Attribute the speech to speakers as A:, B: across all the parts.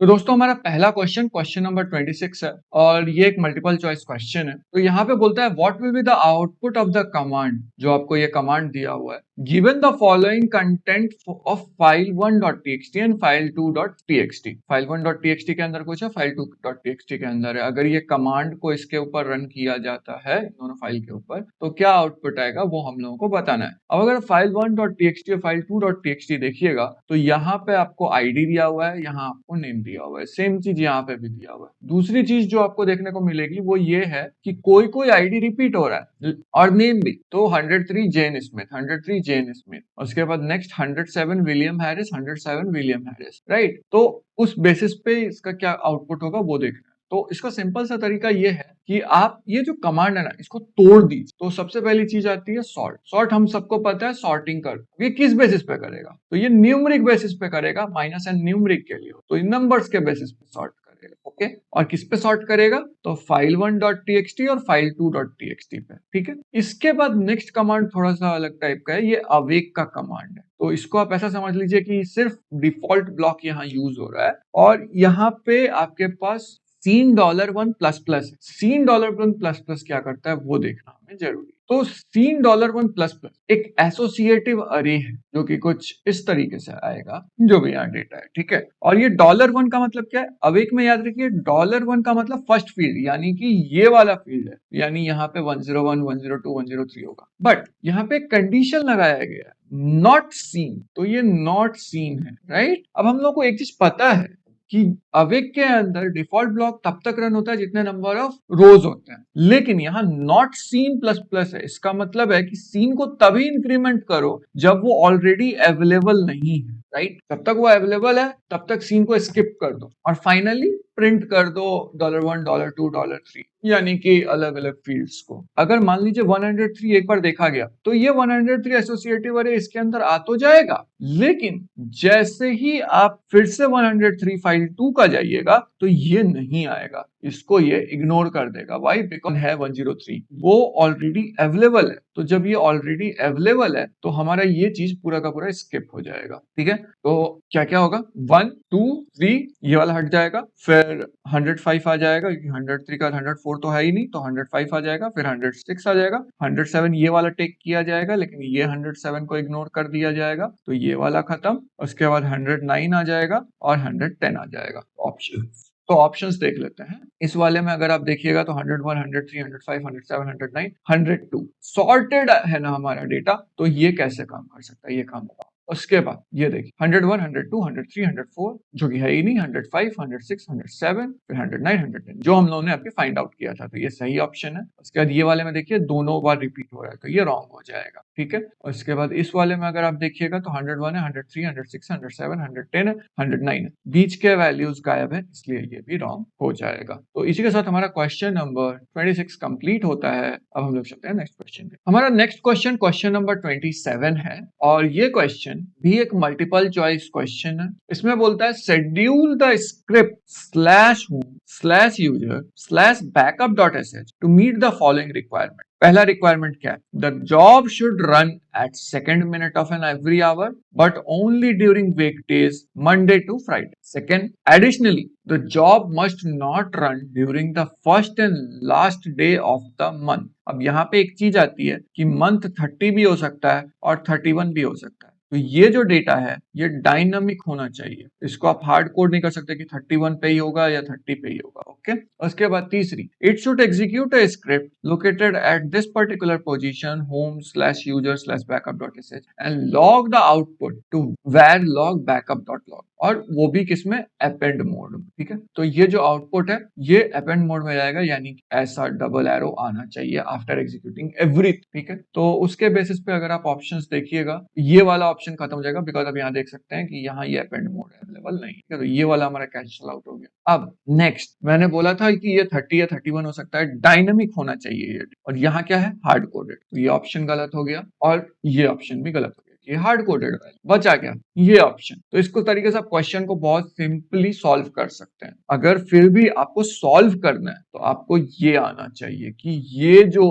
A: तो दोस्तों हमारा पहला क्वेश्चन नंबर 26 है और ये एक मल्टीपल चॉइस क्वेश्चन है। तो यहाँ पे बोलता है what will be the output of the command, जो आपको ये कमांड दिया हुआ है, given the following content of file 1.txt and file 2.txt। File 1.txt के अंदर कुछ है, फाइल 2.txt के अंदर है। अगर ये कमांड को इसके ऊपर रन किया जाता है इन दोनों फाइल के ऊपर, तो क्या आउटपुट आएगा वो हम लोगों को बताना है। अब अगर फाइल 1.txt और फाइल 2.txt देखिएगा तो यहाँ पे आपको आईडी दिया हुआ है, यहाँ आपको नेम दिया हुआ है, सेम चीज यहाँ पे भी दिया हुआ है। दूसरी चीज जो आपको देखने को मिलेगी वो ये है कि कोई कोई आईडी रिपीट हो रहा है और नेम भी। तो 103 जेन स्मिथ, 103 जेन स्मिथ, उसके बाद next 107 William Harris, 107 William Harris, right. तो उस बेसिस पे इसका क्या आउटपुट होगा वो देखना है। तो इसका सिंपल सा तरीका ये है कि आप ये जो कमांड है ना इसको तोड़ दीजिए। तो सबसे पहली चीज आती है सॉर्ट। सॉर्ट हम सबको पता है सॉर्टिंग कर, ये किस बेसिस पे करेगा, तो ये न्यूमरिक बेसिस पे करेगा, माइनस एंड न्यूमरिक के लिए, तो इन नंबर्स के बेसिस पे सॉर्ट करेगा। ओके, और किस पे सॉर्ट करेगा, तो फाइल 1.txt और फाइल 2.txt पे, ठीक है। इसके बाद नेक्स्ट कमांड थोड़ा सा अलग टाइप का है, ये अवेक का कमांड है। तो इसको आप ऐसा समझ लीजिए कि सिर्फ डिफॉल्ट ब्लॉक यहाँ यूज हो रहा है और यहाँ पे आपके पास $1 प्लस प्लस है। $1 प्लस प्लस क्या करता है वो देखना हमें जरूरी। तो $1 प्लस प्लस एक एसोसिएटिव अरे है जो कि कुछ इस तरीके से आएगा, जो भी यहाँ डेटा है, ठीक है। और ये $1 का मतलब क्या है, अवेक में याद रखिए $1 का मतलब फर्स्ट फील्ड, यानी कि ये वाला फील्ड है, यानी यहाँ पे 101, 102, 103 होगा। बट यहाँ पे कंडीशन लगाया गया है नॉट सीन, तो ये नॉट सीन है, राइट। अब हम लोग को एक चीज पता है कि अवेक के अंदर डिफॉल्ट ब्लॉक तब तक रन होता है जितने नंबर ऑफ रोज होते हैं, लेकिन यहाँ नॉट सीन प्लस प्लस है। इसका मतलब है कि सीन को तभी इंक्रीमेंट करो जब वो ऑलरेडी अवेलेबल नहीं है, राइट। जब तक वो अवेलेबल है तब तक सीन को स्किप कर दो और फाइनली प्रिंट कर दो $1, $2, $3, यानी कि अलग अलग फील्ड्स को। अगर मान लीजिए 103 एक बार देखा गया तो ये 103 एसोसिएटिव अरे इसके अंदर आ तो जाएगा, लेकिन जैसे ही आप फिर से 103 फाइल 2 का जाइएगा तो ये नहीं आएगा, इसको ये इग्नोर कर देगा। वाई, बिकॉज है 103 वो ऑलरेडी अवेलेबल है। तो जब ये ऑलरेडी अवेलेबल है तो हमारा ये चीज पूरा का पूरा स्किप हो जाएगा, ठीक है। तो क्या क्या होगा, 1, 2, 3 ये वाला हट जाएगा, फिर 105 आ जाएगा क्योंकि 103 का 104 तो है ही नहीं, तो 105 आ जाएगा, फिर 106 आ जाएगा, 107 ये वाला टेक किया जाएगा लेकिन ये 107 को इग्नोर कर दिया जाएगा, तो ये वाला खत्म। उसके बाद 109 आ जाएगा और 110 आ जाएगा ऑप्शन। तो ऑप्शंस देख लेते हैं। इस वाले में अगर आप देखिएगा तो 101, 103, 105, 107, 109, 102 सॉर्टेड है ना हमारा डेटा, तो ये कैसे काम कर सकता है, ये काम होगा। उसके बाद ये देखिए 101, 102, 103, 104 जो कि है ही नहीं, 105, 106, 107, फिर 109, 110 जो हम लोगों ने अभी फाइंड आउट किया था, तो ये सही ऑप्शन है। उसके बाद ये वाले में देखिए दोनों बार रिपीट हो रहा है, तो ये रॉन्ग हो जाएगा, ठीक है। उसके बाद इस वाले में अगर आप देखिएगा तो 101 है, 103, 106, 107, 110 है, 109 है, बीच के वैल्यूज गायब है, इसलिए ये भी रॉन्ग हो जाएगा। तो इसी के साथ हमारा क्वेश्चन नंबर 26 कंप्लीट होता है। अब हम लोग चलते हैं नेक्स्ट क्वेश्चन पे। हमारा नेक्स्ट क्वेश्चन नंबर 27 है और ये क्वेश्चन भी एक मल्टीपल चॉइस क्वेश्चन है। इसमें बोलता है schedule the script slash home slash user slash backup dot sh to meet the following requirement. पहला रिक्वायरमेंट क्या है, the job should run at second minute of an every hour but only during weekdays Monday to Friday. Second, additionally the job must not run during the first and last day of the month. अब यहाँ पे एक चीज आती है कि month 30 भी हो सकता है और 31 भी हो सकता है। तो ये जो डेटा है ये डायनामिक होना चाहिए, इसको आप हार्ड कोड नहीं कर सकते कि 31 पे ही होगा या 30 पे ही होगा, ओके। उसके बाद तीसरी, it should execute a script located at this particular position home slash user slash backup dot sh and log the output to var log backup dot log, और वो भी किसमें, अपेंड मोड में, ठीक है। तो ये जो आउटपुट है ये अपेंड मोड में जाएगा, यानी ऐसा डबल एरो आना चाहिए आफ्टर एग्जीक्यूटिंग एवरीथिंग, ठीक है। तो उसके बेसिस पे अगर आप ऑप्शंस देखिएगा ये वाला ऑप्शन खत्म हो जाएगा, बिकॉज अब यहाँ देख सकते हैं कि यहाँ ये अपेंड मोड अवेलेबल नहीं है, तो ये वाला हमारा कैंसिल आउट हो गया। अब नेक्स्ट, मैंने बोला था कि ये 30 या 31 हो सकता है, डायनामिक होना चाहिए ये, और यहाँ क्या है, हार्ड कोडेड, तो ये ऑप्शन गलत हो गया और ये ऑप्शन भी गलत हो गया, ये हार्ड कोडेड है। बचा क्या, ये ऑप्शन। तो इसको तरीके से आप क्वेश्चन को बहुत सिंपली सॉल्व कर सकते हैं। अगर फिर भी आपको सॉल्व करना है तो आपको ये आना चाहिए कि ये जो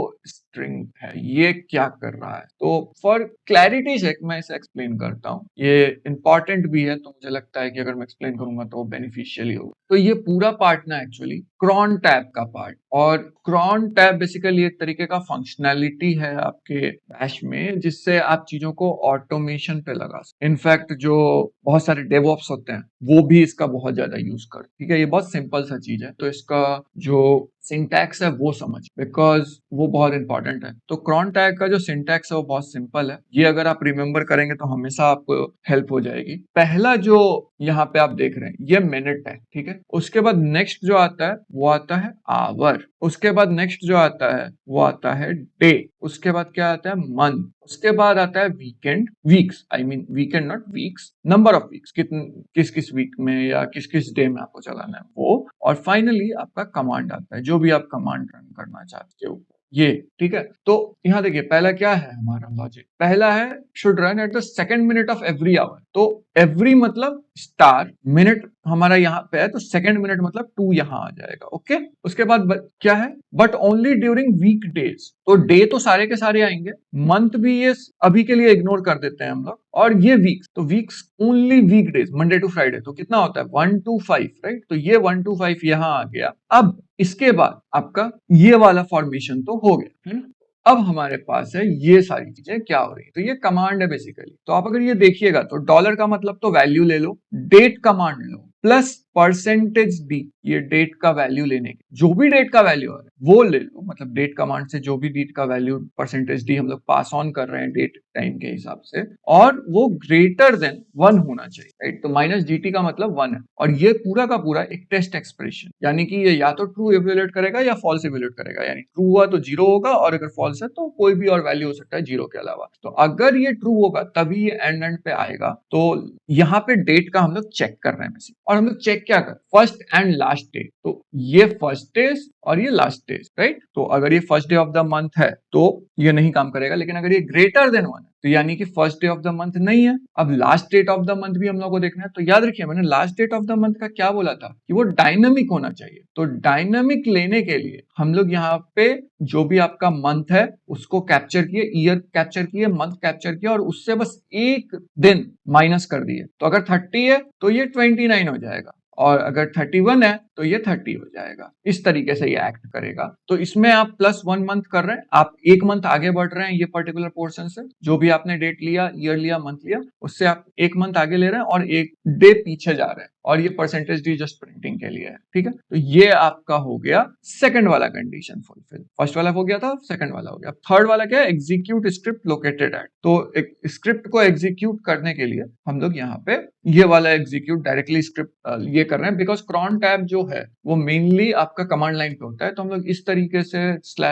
A: स्ट्रिंग है, ये क्या कर रहा है। तो फॉर क्लैरिटी सेक मैं इसे एक्सप्लेन करता हूँ, ये इंपॉर्टेंट भी है, तो मुझे लगता है कि अगर मैं एक्सप्लेन करूंगा तो बेनिफिशियल ही होगा। तो ये पूरा पार्ट ना एक्चुअली क्रॉन टैब का पार्ट, और क्रॉन टैब बेसिकली एक तरीके का फंक्शनैलिटी है आपके बैश में, जिससे आप चीजों को ऑटोमेशन पे लगा सकते। इनफैक्ट जो बहुत सारे डेवऑप्स होते हैं वो भी इसका बहुत ज्यादा यूज करते हैं। ठीक है, ये बहुत सिंपल सा चीज है, तो इसका जो सिंटैक्स है वो समझ, बिकॉज वो बहुत इंपॉर्टेंट है। तो क्रॉन टैग का जो सिंटैक्स है वो बहुत सिंपल है, ये अगर आप रिमेंबर करेंगे तो हमेशा आपको हेल्प हो जाएगी। पहला जो यहाँ पे आप देख रहे हैं ये मिनट है, ठीक है। उसके बाद नेक्स्ट जो आता है वो आता है आवर, उसके बाद नेक्स्ट जो आता है वो आता है डे, उसके बाद क्या आता है मंथ, उसके बाद आता है weekend, weeks, I mean weekend not weeks, number of weeks, किस किस वीक में या किस किस डे में आपको चलाना है वो, और फाइनली आपका कमांड आता है, जो भी आप कमांड रन करना चाहते हो ये। ठीक है, तो यहाँ देखिए पहला क्या है हमारा लॉजिक, पहला है should run at the second minute of every hour. तो एवरी मतलब स्टार, मिनट हमारा यहाँ पे है तो सेकंड मिनट मतलब 2 यहाँ आ जाएगा। ओके, उसके बाद क्या है, but only during week days, तो डे तो सारे के सारे आएंगे, मंथ भी ये अभी के लिए इग्नोर कर देते हैं हम लोग, और ये वीक्स, तो weeks only week days, Monday to Friday, तो कितना होता है 1 to 5, राइट। तो ये 1 to 5 यहाँ आ गया। अब इसके बाद आपका ये वाला फॉर्मेशन तो हो गया है ना। अब हमारे पास है ये सारी चीजें क्या हो रही है, तो ये कमांड है बेसिकली। तो आप अगर ये देखिएगा तो डॉलर का मतलब तो वैल्यू ले लो, डेट कमांड लो, प्लस परसेंटेज डी, ये डेट का वैल्यू लेने के, जो भी डेट का वैल्यू है वो ले लो, मतलब डेट कमांड से जो भी डेट का वैल्यू परसेंटेज डी हम लोग पास ऑन कर रहे हैं डेट टाइम के हिसाब से, और वो ग्रेटर देन 1 होना चाहिए, राइट। तो माइनस जीटी का मतलब 1 है, और ये पूरा का पूरा एक टेस्ट एक्सप्रेशन, यानी कि ये या तो ट्रू इवैल्यूएट करेगा या फॉल्स इवैल्यूएट करेगा, यानी ट्रू हुआ तो 0 होगा, और अगर फॉल्स है तो कोई भी और वैल्यू हो सकता है 0 के अलावा। तो अगर ये ट्रू होगा तभी ये एंड पे आएगा। तो यहाँ पे डेट का हम लोग चेक कर रहे हैं, और हम लोग चेक क्या कर, फर्स्ट एंड लास्ट डे, तो ये फर्स्ट डे और ये लास्ट डे, राइट। तो अगर ये first day of the month है तो ये नहीं काम करेगा, लेकिन अगर ये ग्रेटर देन 1 है तो यानी कि first day of the month नहीं है। अब last date of the month भी हम लोग को देखना है, तो याद रखिए मैंने last date of the month का क्या बोला था कि वो डायनामिक होना चाहिए। तो डायनामिक लेने के लिए हम लोग यहाँ पे जो भी आपका मंथ है उसको कैप्चर किए, ईयर कैप्चर किए, मंथ कैप्चर किया, और उससे बस एक दिन माइनस कर दिए। तो अगर 30 है तो ये 29 हो जाएगा, और अगर 31 है तो ये 30 हो जाएगा। इस तरीके से ये एक्ट करेगा। तो इसमें आप +1 मंथ कर रहे हैं, आप एक मंथ आगे बढ़ रहे हैं ये पर्टिकुलर पोर्शन से, जो भी आपने डेट लिया, ईयर लिया, मंथ लिया, उससे आप एक मंथ आगे ले रहे हैं और एक डे पीछे जा रहे हैं, और ये परसेंटेज डी जस्ट प्रिंटिंग के लिए है। ठीक है, तो ये आपका हो गया सेकंड वाला कंडीशन फुलफिल। फर्स्ट वाला हो गया था, सेकंड वाला हो गया। थर्ड वाला क्या है, एग्जीक्यूट स्क्रिप्ट लोकेटेड एट। तो एक स्क्रिप्ट को एग्जीक्यूट करने के लिए हम लोग यहाँ पे ये वाला एग्जीक्यूट डायरेक्टली स्क्रिप्ट ये कर रहे हैं, बिकॉज क्रॉन टैब जो है वो मेनली आपका कमांड लाइन पे होता है। तो हम लोग इस तरीके से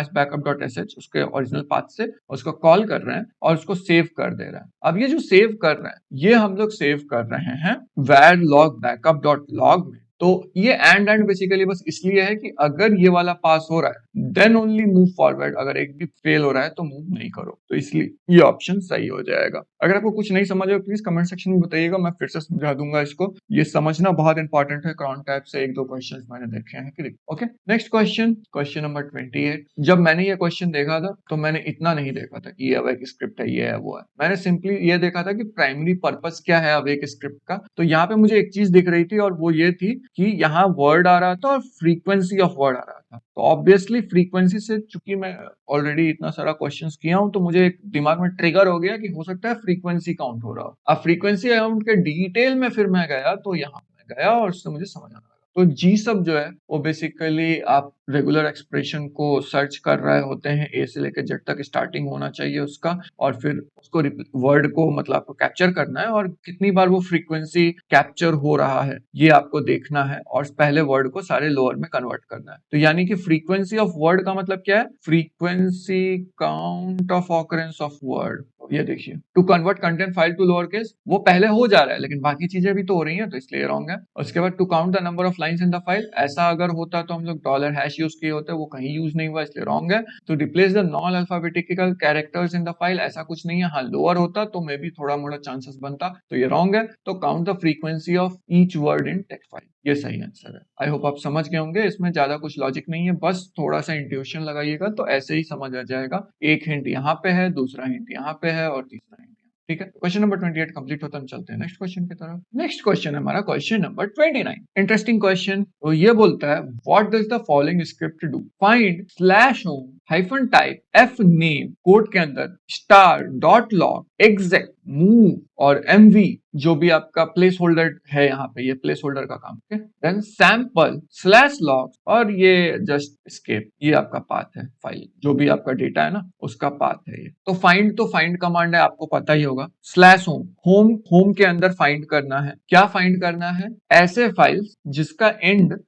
A: /backup.sh उसके ओरिजिनल पाथ से उसको कॉल कर रहे हैं और उसको सेव कर दे रहे हैं। अब ये जो सेव कर रहे हैं ये हम लोग सेव कर रहे हैं var log backup.log में। तो ये एंड बेसिकली बस इसलिए है कि अगर ये वाला पास हो रहा है देन ओनली मूव फॉरवर्ड, अगर एक भी फेल हो रहा है तो मूव नहीं करो, तो इसलिए ये ऑप्शन सही हो जाएगा। अगर आपको कुछ नहीं समझ आए प्लीज कमेंट सेक्शन में बताइएगा, मैं फिर से समझा दूंगा इसको। ये समझना बहुत इंपॉर्टेंट है, क्रॉन टैब से 1-2 क्वेश्चन मैंने देखे हैं कि ओके। Next question number 28। जब मैंने ये क्वेश्चन देखा था तो मैंने इतना नहीं देखा था कि ये अवेक स्क्रिप्ट है, ये है वो है, मैंने सिंपली ये देखा था कि प्राइमरी पर्पस क्या है अवेक स्क्रिप्ट का। तो यहाँ पे मुझे एक चीज दिख रही थी और वो ये थी कि यहाँ वर्ड आ रहा था और फ्रीक्वेंसी ऑफ वर्ड आ रहा था। तो ऑब्वियसली फ्रीक्वेंसी से, चूंकि मैं ऑलरेडी इतना सारा क्वेश्चंस किया हूं, तो मुझे एक दिमाग में ट्रिगर हो गया कि हो सकता है फ्रीक्वेंसी काउंट हो रहा हो। अब फ्रीक्वेंसी काउंट के डिटेल में फिर मैं गया, तो यहाँ मैं गया और उससे मुझे समझ आना। तो जी सब जो है वो बेसिकली आप रेगुलर एक्सप्रेशन को सर्च कर रहे होते हैं, ए से लेकर जेड तक स्टार्टिंग होना चाहिए उसका, और फिर उसको वर्ड को मतलब आपको कैप्चर करना है, और कितनी बार वो फ्रीक्वेंसी कैप्चर हो रहा है ये आपको देखना है, और पहले वर्ड को सारे लोअर में कन्वर्ट करना है। तो यानी कि फ्रीक्वेंसी ऑफ वर्ड का मतलब क्या है, frequency count of occurrence of word. ये देखिए to convert content file to lower case, वो पहले हो जा रहा है लेकिन बाकी चीजें भी तो हो रही हैं, तो इसलिए रॉन्ग है। उसके बाद to count the number of lines in the file, ऐसा अगर होता तो हम लोग डॉलर हैश यूज किए होते, वो कहीं यूज नहीं हुआ इसलिए रॉन्ग है। To replace the non alphabetical characters in the file, ऐसा कुछ नहीं है, हाँ लोअर होता तो मे बी थोड़ा मोड़ा चांसेस बनता, तो ये रॉन्ग है। तो count the frequency of each word in text file, ये सही आंसर है। आई होप आप समझ गए होंगे, इसमें ज्यादा कुछ लॉजिक नहीं है, बस थोड़ा सा इंट्यूशन लगाइएगा तो ऐसे ही समझ आ जाएगा। एक हिंट यहाँ पे है, दूसरा हिंट यहाँ पे है और तीसरा हिंट, ठीक है। क्वेश्चन नंबर 28 कंप्लीट होता है, हम चलते हैं नेक्स्ट क्वेश्चन की तरफ। नेक्स्ट क्वेश्चन है हमारा क्वेश्चन नंबर 29। इंटरेस्टिंग क्वेश्चन, तो ये बोलता है what does the following script do, find slash home hyphen type F name code के अंदर star dot log exact move और एमवी, जो भी आपका प्लेस होल्डर है यहाँ पे, ये प्लेस होल्डर का काम है। देन सैंपल स्लैश लॉग और ये जस्ट एस्केप, ये आपका पाथ है, फाइल जो भी आपका डेटा है ना उसका पाथ है ये। तो फाइंड कमांड है, आपको पता ही होगा। स्लैश होम के अंदर फाइंड करना है, क्या फाइंड करना है, ऐसे फाइल्स जिसका एंड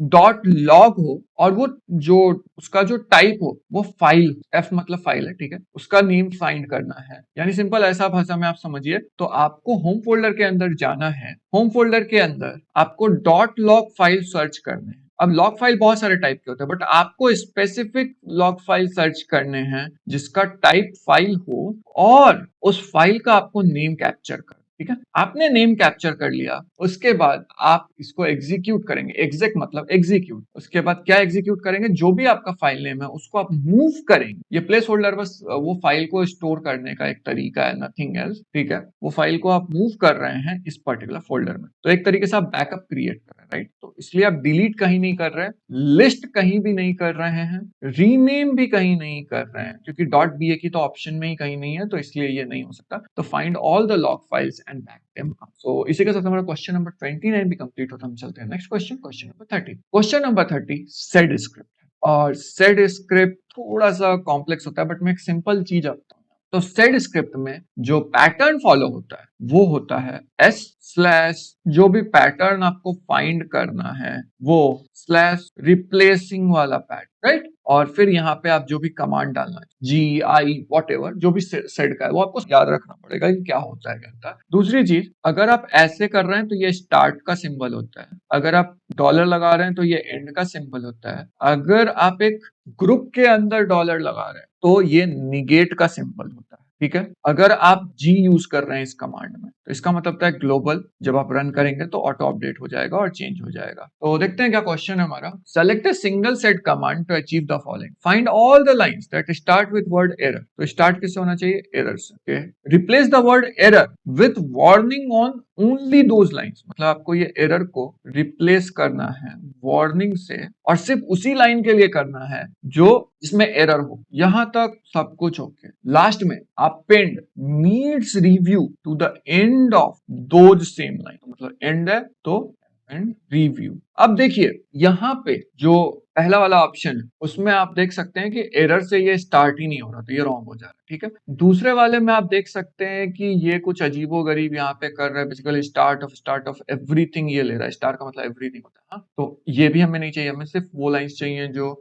A: डॉट लॉग हो और वो जो उसका जो टाइप हो वो फाइल, एफ मतलब फाइल है, ठीक है, उसका नेम फाइंड करना है। यानी सिंपल ऐसा भाषा में आप समझिए, तो आपको होम फोल्डर के अंदर जाना है, होम फोल्डर के अंदर आपको डॉट लॉग फाइल सर्च करने हैं। अब लॉग फाइल बहुत सारे टाइप के होते हैं, बट आपको स्पेसिफिक लॉग फाइल सर्च करने हैं जिसका टाइप फाइल हो और उस फाइल का आपको नेम कैप्चर कर, ठीक है। आपने नेम कैप्चर कर लिया, उसके बाद आप इसको एग्जीक्यूट करेंगे, एग्जैक्ट मतलब एग्जीक्यूट। उसके बाद क्या एग्जीक्यूट करेंगे, जो भी आपका फाइल नेम है उसको आप मूव करेंगे। ये प्लेस होल्डर बस वो फाइल को स्टोर करने का एक तरीका है, नथिंग एल्स, ठीक है। वो फाइल को आप मूव कर रहे हैं इस पर्टिकुलर फोल्डर में, तो एक तरीके से आप बैकअप क्रिएट कर रहे हैं, राइट। तो इसलिए आप डिलीट कहीं नहीं कर रहे हैं, लिस्ट कहीं भी नहीं कर रहे हैं, रीनेम भी कहीं नहीं कर रहे हैं, क्योंकि डॉट बी ए की तो ऑप्शन में ही कहीं नहीं है, तो इसलिए ये नहीं हो सकता। तो find all the log files and back them up. So इसी के साथ हमारा क्वेश्चन नंबर 29 भी कंप्लीट होता है। हम चलते हैं next question, question number 30। Question number 30 said script है, और सेड स्क्रिप्ट थोड़ा सा कॉम्प्लेक्स होता है, बट मैं एक सिंपल चीज आपको, तो सेड स्क्रिप्ट में जो पैटर्न फॉलो होता है वो होता है एस स्लैश, जो भी पैटर्न आपको फाइंड करना है वो स्लैश रिप्लेसिंग वाला पैटर्न, राइट। और फिर यहाँ पे आप जो भी कमांड डालना है, जी आई वॉट एवर, जो भी सेड का है वो आपको याद रखना पड़ेगा कि क्या होता है, क्या होता है। दूसरी चीज, अगर आप ऐसे कर रहे हैं तो ये स्टार्ट का सिंबल होता है, अगर आप डॉलर लगा रहे हैं तो ये एंड का सिंबल होता है, अगर आप एक ग्रुप के अंदर डॉलर लगा रहे हैं तो ये निगेट का सिंबल होता है, ठीक है। अगर आप जी यूज कर रहे हैं इस कमांड में तो इसका मतलब होता है ग्लोबल, जब आप रन करेंगे तो ऑटो अपडेट हो जाएगा और चेंज हो जाएगा। तो देखते हैं क्या क्वेश्चन है हमारा। Select a single sed command to achieve the following, find all the lines that start with word error. तो स्टार्ट किससे होना चाहिए, एरर से, okay. Replace the word error with warning on only those lines, मतलब आपको ये error को replace करना है वार्निंग से और सिर्फ उसी लाइन के लिए करना है जो इसमें एरर हो। यहां तक सब कुछ ओके। लास्ट में append needs review to the end of those same line, मतलब एंड है तो एंड रिव्यू। अब देखिए यहाँ पे जो पहला वाला ऑप्शन है उसमें आप देख सकते हैं कि एरर से ये स्टार्ट ही नहीं हो रहा, तो ये रॉन्ग हो जा रहा है, ठीक है। दूसरे वाले में आप देख सकते हैं कि ये कुछ अजीबोगरीब यहाँ पे कर रहा है, बेसिकली स्टार्ट ऑफ एवरीथिंग ये ले रहा है, स्टार का मतलब एवरीथिंग होता है, हाँ। तो ये भी हमें नहीं चाहिए, हमें सिर्फ वो लाइंस चाहिए जो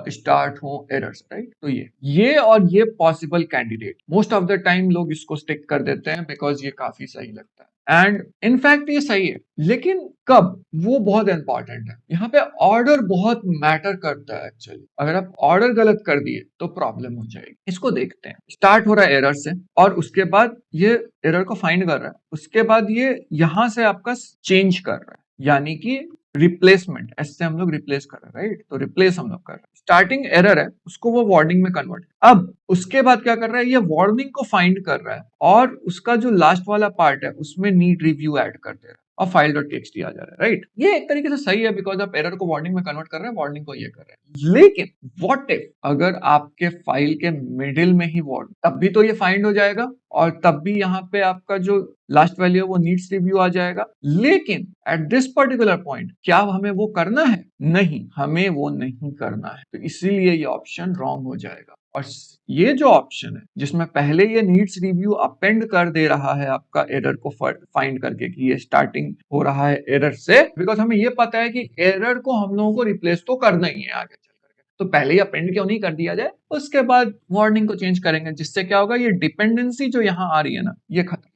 A: स्टार्ट हो एरर से, राइट। तो ये और ये possible candidate, most of the time लोग इसको स्टिक कर देते हैं बिकॉज ये काफी सही लगता है एंड इनफैक्ट ये सही है, लेकिन कब, वो बहुत इंपॉर्टेंट है। यहाँ पे ऑर्डर बहुत मैटर करता है एक्चुअली, अगर आप ऑर्डर गलत कर दिए तो प्रॉब्लम हो जाएगी। इसको देखते हैं, स्टार्ट हो रहा है एरर से और उसके बाद ये एरर को फाइंड कर रहा है, उसके बाद ये यहां से आपका चेंज कर रहा है, यानी कि रिप्लेसमेंट, ऐसे हम लोग रिप्लेस कर रहे हैं, राइट। तो रिप्लेस हम लोग कर रहे हैं, स्टार्टिंग एरर है उसको वो वार्निंग में कन्वर्ट, अब उसके बाद क्या कर रहा है, ये वार्निंग को फाइंड कर रहा है और उसका जो लास्ट वाला पार्ट है उसमें नीड रिव्यू ऐड कर दे रहा है और फाइल डॉट टेक्स्ट आ जा रहा है, राइट। ये एक तरीके से सही है बिकॉज आप एरर को वार्निंग में कन्वर्ट कर रहे हैं, वार्निंग को ये कर रहे हैं। लेकिन व्हाट इफ अगर आपके फाइल के मिडिल में ही वार्निंग, तब भी तो ये फाइंड हो जाएगा और तब भी यहाँ पे आपका जो लास्ट वैल्यू है वो नीड्स रिव्यू आ जाएगा। लेकिन एट दिस पर्टिकुलर पॉइंट क्या हमें वो करना है, नहीं, हमें वो नहीं करना है, तो इसीलिए ये ऑप्शन रॉन्ग हो जाएगा। और ये जो ऑप्शन है जिसमें पहले ये नीड्स रिव्यू अपेंड कर दे रहा है आपका एरर को फाइंड करके कि ये स्टार्टिंग हो रहा है एरर से, बिकॉज हमें ये पता है कि एरर को हम लोगों को रिप्लेस तो करना ही है आगे चल करके, तो पहले ही अपेंड क्यों नहीं कर दिया जाए, उसके बाद वार्निंग को चेंज करेंगे, जिससे क्या होगा, ये डिपेंडेंसी जो यहाँ आ रही है ना, ये खत्म है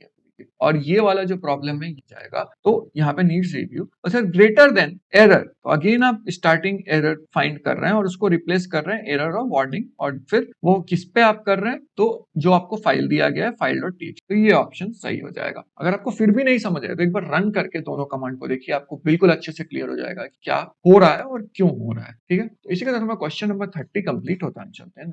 A: और ये वाला जो प्रॉब्लम है ये जाएगा। तो यहाँ पे नीड्स रिव्यू और सर ग्रेटर देन एरर, तो अगेन आप स्टार्टिंग एरर फाइंड कर रहे हैं और उसको रिप्लेस कर रहे हैं एरर और वार्निंग, और फिर वो किस पे आप कर रहे हैं, तो जो आपको फाइल दिया गया है file.txt, तो ये ऑप्शन सही हो जाएगा। अगर आपको फिर भी नहीं समझ आया तो एक बार रन करके दोनों कमांड को देखिए, आपको बिल्कुल अच्छे से क्लियर हो जाएगा कि क्या हो रहा है और क्यों हो रहा है। ठीक है, तो इसी के साथ हमारा क्वेश्चन नंबर 30 कंप्लीट होता है। चलते हैं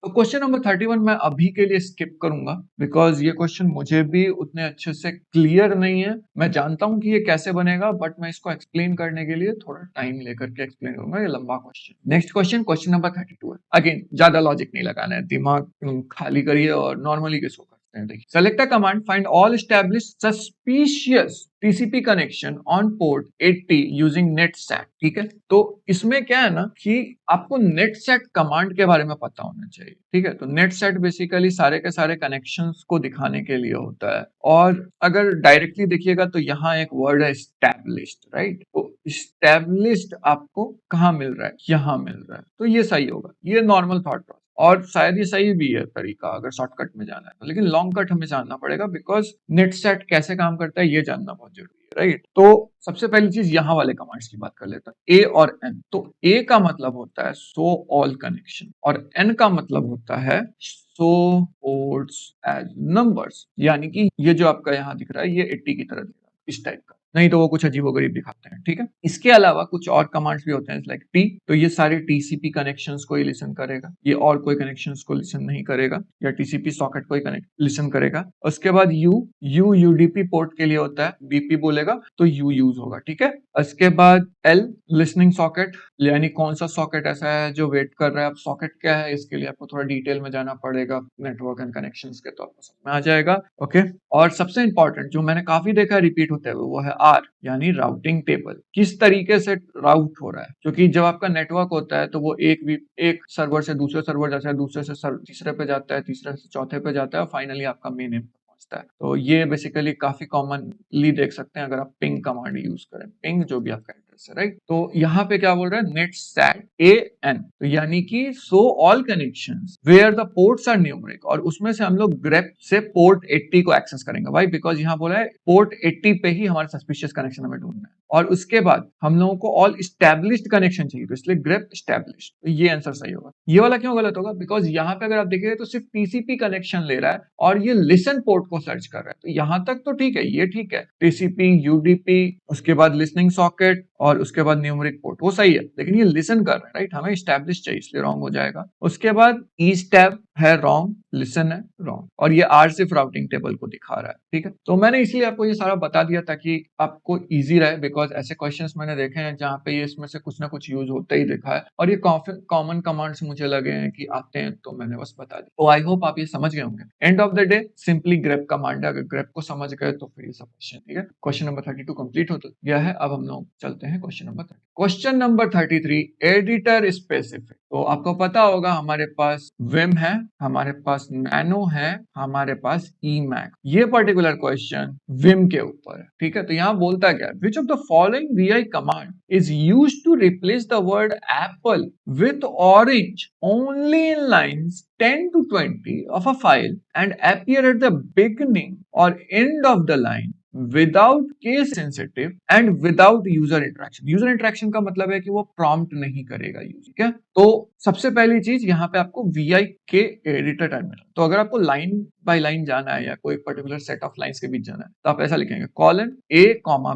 A: तो क्वेश्चन नंबर 31 मैं अभी के लिए स्किप करूंगा, बिकॉज ये क्वेश्चन मुझे भी उतने अच्छे से क्लियर नहीं है। मैं जानता हूं कि ये कैसे बनेगा, बट मैं इसको एक्सप्लेन करने के लिए थोड़ा टाइम लेकर के एक्सप्लेन करूंगा, ये लंबा क्वेश्चन। नेक्स्ट क्वेश्चन नंबर 32 है। अगेन ज्यादा लॉजिक नहीं लगाना है, दिमाग खाली करिए और नॉर्मली किसको करते हैं। देखिए, select a command find all established suspicious TCP connection on port 80 using NET SET. ठीक है, तो इसमें क्या है ना कि आपको नेटसेट कमांड के बारे में पता होना चाहिए। ठीक है, तो नेटसेट बेसिकली सारे के सारे कनेक्शंस को दिखाने के लिए होता है, और अगर डायरेक्टली देखिएगा तो यहाँ एक वर्ड है एस्टैब्लिश्ड, राइट। तो एस्टैब्लिश्ड आपको कहाँ मिल रहा है, यहाँ मिल रहा है, तो ये सही होगा, ये नॉर्मल थॉट प्रोसेस, और शायद ये सही भी है तरीका अगर शॉर्टकट में जाना है तो, लेकिन लॉन्ग कट हमें जानना पड़ेगा, बिकॉज नेटसेट कैसे काम करता है ये जानना बहुत जरूरी है, राइट। तो सबसे पहली चीज यहाँ वाले कमांड्स की बात कर लेते हैं, ए और एन। तो ए का मतलब होता है शो ऑल कनेक्शन, और एन का मतलब होता है शो पोर्ट्स एज नंबर्स, यानी कि ये जो आपका यहाँ दिख रहा है ये 80 की तरह दिख रहा है, इस टाइप का, नहीं तो वो कुछ अजीबोगरीब दिखाते हैं। ठीक है, इसके अलावा कुछ और कमांड्स भी होते हैं लाइक टी, तो ये सारे टीसीपी कनेक्शंस को ही लिसन करेगा, ये और कोई कनेक्शंस को लिसन नहीं करेगा, या टीसीपी सॉकेट को ही कनेक्ट लिसन करेगा। उसके बाद यू यूडीपी पोर्ट के लिए होता है, बीपी बोलेगा तो यू यूज होगा। ठीक है, उसके बाद एल लिसनिंग सॉकेट, यानी कौन सा सॉकेट ऐसा है जो वेट कर रहा है। अब सॉकेट क्या है इसके लिए आपको थोड़ा डिटेल में जाना पड़ेगा नेटवर्क एंड कनेक्शंस के, तो आपको समझ में आ जाएगा। ओके, और सबसे इंपॉर्टेंट जो मैंने काफी देखा रिपीट होते हुए वो है आर, यानी राउटिंग टेबल, किस तरीके से राउट हो रहा है, क्योंकि जब आपका नेटवर्क होता है तो वो एक सर्वर से दूसरे सर्वर जाता है, दूसरे से तीसरे पे जाता है, तीसरे से चौथे पे जाता है, और फाइनली आपका मेन पहुंचता है। तो ये बेसिकली काफी कॉमनली देख सकते हैं अगर आप पिंग कमांड यूज करें, पिंग जो भी आपका एड्रेस है, राइट। तो यहाँ पे क्या बोल रहा है, नेट सेट AN, तो यानी कि so all connections where the ports are numeric, और उसमें से हम लोग ग्रेप से पोर्ट 80 को एक्सेस करेंगे। भाई बिकॉज यहाँ बोला है पोर्ट 80 पे ही हमारा सस्पिशियस कनेक्शन हमें ढूंढना है, और उसके बाद हम लोगों को ऑल स्टैब्लिश्ड कनेक्शन चाहिए, तो इसलिए ग्रेप स्टैब्लिश्ड, तो ये आंसर सही होगा। ये वाला क्यों गलत होगा, बिकॉज यहाँ पे अगर आप देखिए तो सिर्फ TCP कनेक्शन ले रहा है और ये लिसन पोर्ट को सर्च कर रहा है, तो यहाँ तक तो ठीक है, ये ठीक है, TCP UDP उसके बाद लिसनिंग सॉकेट और उसके बाद न्यूमरिक पोर्ट, वो सही है, लेकिन ये लिसन कर रहा है, राइट, हमें स्टैब्लिश चाहिए, इसलिए रॉन्ग हो जाएगा। उसके बाद ई स्टैब है रॉन्ग, लिसन है रॉन्ग, और ये आर सिर्फ राउटिंग टेबल को दिखा रहा है। ठीक है, तो मैंने इसलिए आपको ये सारा बता दिया ताकि आपको इजी रहे, बिकॉज ऐसे क्वेश्चंस मैंने देखे हैं जहाँ पे ये इसमें से कुछ ना कुछ यूज होता ही दिखा है, और ये कॉमन कमांड्स मुझे लगे हैं कि आते हैं, तो मैंने बस बता दिया। तो आई होप आप ये समझ गए होंगे। End of the day simply grep command है, अगर ग्रेप को समझ गए तो फिर ये सब क्वेश्चन, ठीक है, क्वेश्चन नंबर 32 कंप्लीट हो गया है। अब हम लोग चलते हैं question number 30। Question number 33, editor specific. तो आपको पता होगा हमारे पास विम है, हमारे पास नैनो है, हमारे पास ईमैक्स। ये पर्टिकुलर क्वेश्चन विम के ऊपर है। ठीक है, तो यहाँ बोलता क्या है, which of the following VI command is used to replace the word apple with orange only in lines 10 to 20 of a file and appear at the beginning or end of the line without case sensitive and without user interaction. User interaction का मतलब है कि वो prompt नहीं करेगा use. ठीक है, तो सबसे पहली चीज यहाँ पे आपको VI के एडिटर टर्मिनल, तो अगर आपको लाइन बाय लाइन जाना है या कोई पर्टिकुलर सेट ऑफ लाइंस के बीच जाना है तो आप ऐसा लिखेंगे कॉलन A,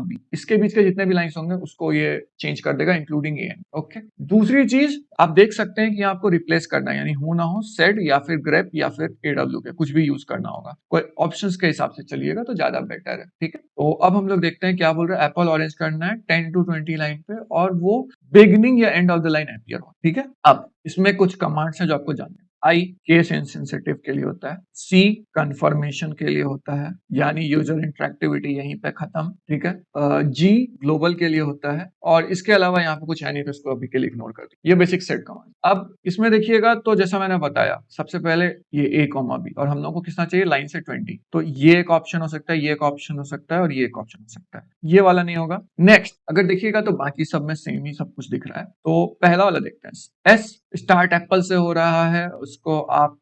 A: B, इसके बीच के जितने भी लाइंस होंगे उसको ये चेंज कर देगा इंक्लूडिंग AN। ओके, दूसरी चीज आप देख सकते हैं कि आपको रिप्लेस करना है, यानी हो ना हो सेड या फिर ग्रेप या फिर AW के कुछ भी यूज करना होगा, कोई ऑप्शंस के हिसाब से चलिएगा तो ज्यादा बेटर है। ठीक है, तो अब हम लोग देखते हैं क्या बोल रहा है, एप्पल ऑरेंज करना है 10 to 20 लाइन पे और वो बिगिनिंग या and of the line appear हो। ठीक है, अब इसमें कुछ कमांड्स हैं जो आपको जानना है। आई केस इनसेंसिटिव के लिए होता है, सी कंफर्मेशन के लिए होता है, यानी यूजर इंटरेक्टिविटी यहीं पे खत्म, ठीक है। जी ग्लोबल के लिए होता है, और इसके अलावा यहाँ पे कुछ है नहीं तो इसको अभी के लिए इग्नोर कर दिया। ये बेसिक सेट कमांड। अब इसमें देखिएगा तो जैसा मैंने बताया, सबसे पहले ये ए कॉमा बी, और हम लोग को कितना चाहिए, लाइन से 20, तो ये एक ऑप्शन हो सकता है, ये एक ऑप्शन हो सकता है, और ये एक ऑप्शन हो सकता है, ये वाला नहीं होगा। नेक्स्ट अगर देखिएगा तो बाकी सब में सेम ही सब कुछ दिख रहा है, तो पहला वाला देखते हैं। एस स्टार्ट एप्पल से हो रहा है, उसको आप